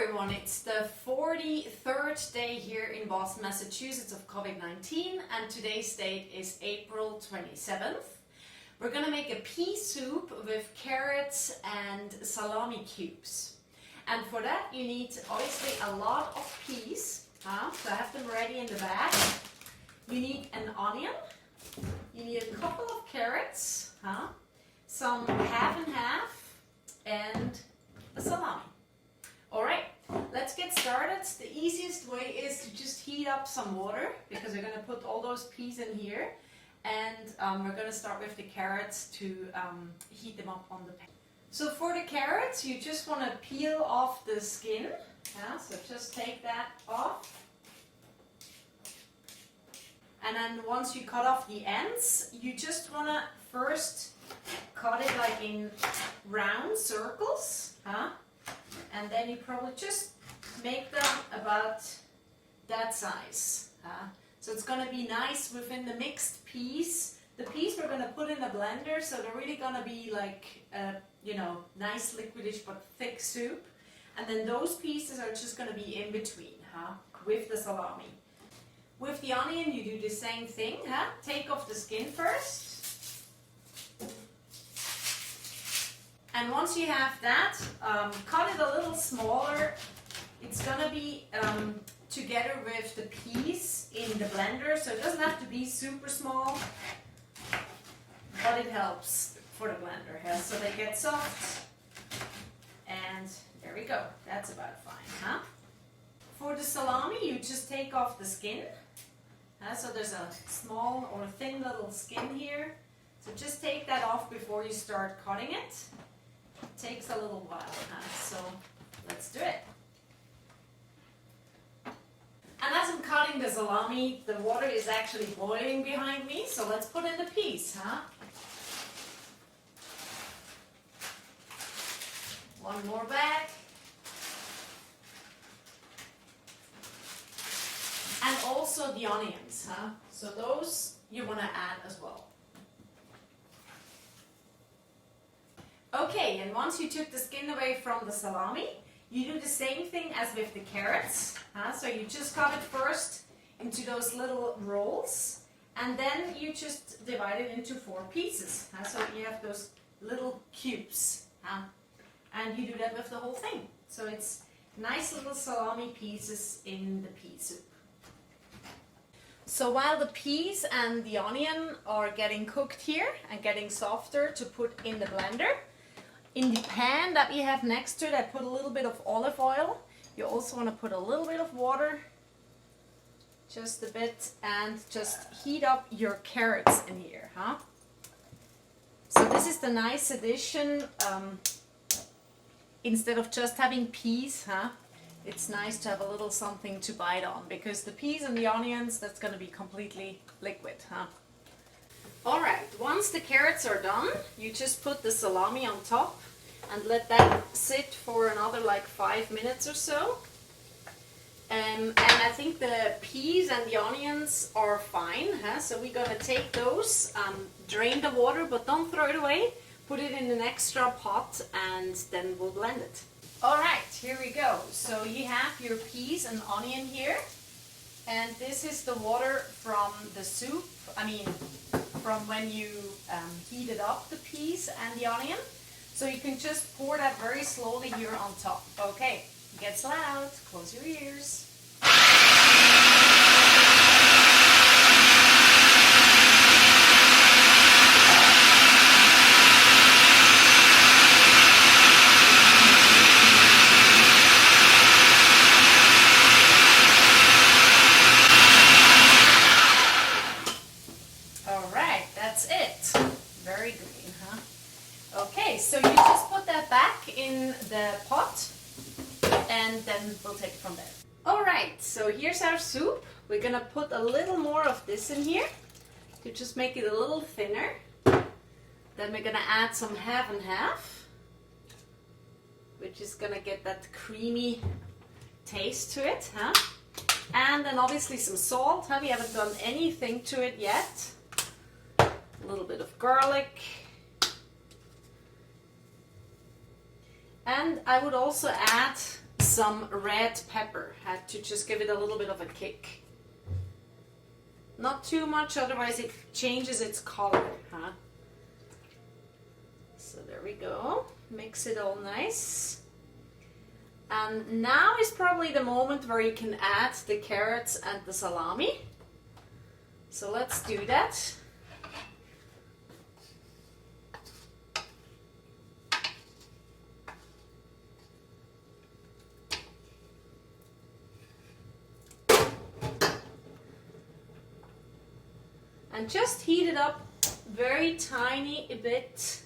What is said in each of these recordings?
everyone, it's the 43rd day here in Boston, Massachusetts of COVID-19, and today's date is April 27th. We're going to make a pea soup with carrots and salami cubes. And for that you need obviously a lot of peas, so I have them ready in the bag. You need an onion, you need a couple of carrots, some half and half, and a salami. Alright, let's get started. The easiest way is to just heat up some water because we're going to put all those peas in here, and we're going to start with the carrots to heat them up on the pan. So for the carrots you just want to peel off the skin, so just take that off. And then once you cut off the ends, you just want to first cut it like in round circles, and then you probably just make them about that size. So it's going to be nice within the mixed peas. The peas we're going to put in the blender, so they're really going to be like, nice liquidish but thick soup. And then those pieces are just going to be in between, with the salami. With the onion you do the same thing, take off the skin first. And once you have that, cut it a little smaller. It's going to be together with the peas in the blender, so it doesn't have to be super small, but it helps for the blender, so they get soft. And there we go, that's about fine. For the salami, you just take off the skin. So there's a small or thin little skin here, so just take that off before you start cutting it. It takes a little while, so let's do it. And as I'm cutting the salami, the water is actually boiling behind me, so let's put in the peas. One more bag. And also the onions, so those you want to add as well. Okay, and once you took the skin away from the salami, you do the same thing as with the carrots. So you just cut it first into those little rolls, and then you just divide it into 4 pieces. So you have those little cubes. And you do that with the whole thing. So it's nice little salami pieces in the pea soup. So while the peas and the onion are getting cooked here and getting softer to put in the blender, in the pan that we have next to it, I put a little bit of olive oil. You also want to put a little bit of water, just a bit, and just heat up your carrots in here. So this is the nice addition. Instead of just having peas, it's nice to have a little something to bite on, because the peas and the onions, that's going to be completely liquid. Alright, once the carrots are done, you just put the salami on top and let that sit for another like 5 minutes or so. And I think the peas and the onions are fine, so we're going to take those, drain the water, but don't throw it away. Put it in an extra pot and then we'll blend it. Alright, here we go. So you have your peas and onion here, and this is the water from the soup, from when you heated up the peas and the onion. So you can just pour that very slowly here on top. Okay, it gets loud, close your ears. Very green, Okay, so you just put that back in the pot and then we'll take it from there. Alright, so here's our soup. We're gonna put a little more of this in here to just make it a little thinner. Then we're gonna add some half and half, which is gonna get that creamy taste to it. And then obviously some salt. We haven't done anything to it yet. A little bit of garlic, and I would also add some red pepper. Had to just give it a little bit of a kick. Not too much, otherwise it changes its color, huh? So there we go. Mix it all nice. And now is probably the moment where you can add the carrots and the salami. So let's do that. And just heat it up very tiny a bit.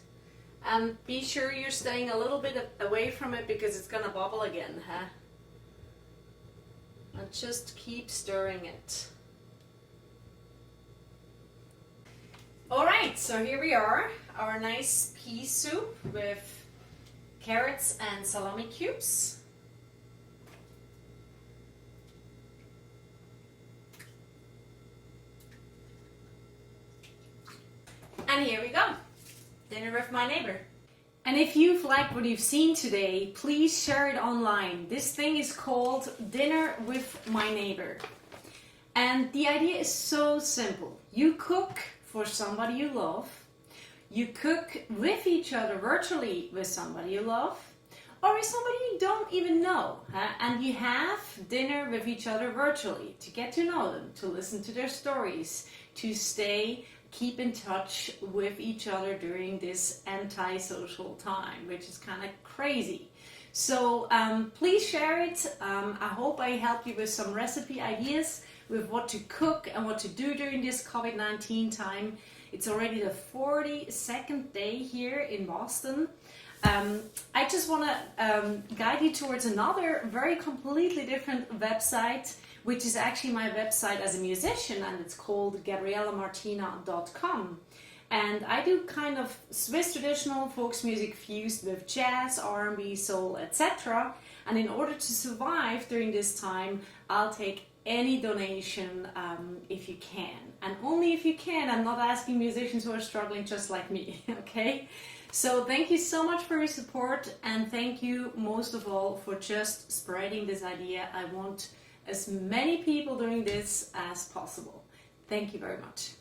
And be sure you're staying a little bit away from it because it's gonna bubble again, huh? And just keep stirring it. Alright, so here we are, our nice pea soup with carrots and salami cubes. And here we go. Dinner with my neighbor. And if you've liked what you've seen today, please share it online. This thing is called Dinner with My Neighbor. And the idea is so simple. You cook for somebody you love. You cook with each other virtually with somebody you love. Or with somebody you don't even know. And you have dinner with each other virtually to get to know them, to listen to their stories, to keep in touch with each other during this anti-social time, which is kind of crazy. So please share it. I hope I helped you with some recipe ideas with what to cook and what to do during this COVID-19 time. It's already the 42nd day here in Boston. I just want to guide you towards another very completely different website, which is actually my website as a musician, and it's called GabriellaMartina.com. And I do kind of Swiss traditional folks music fused with jazz, R&B, soul, etc. And in order to survive during this time, I'll take any donation if you can. And only if you can. I'm not asking musicians who are struggling just like me, okay? So thank you so much for your support, and thank you most of all for just spreading this idea. I want as many people doing this as possible. Thank you very much.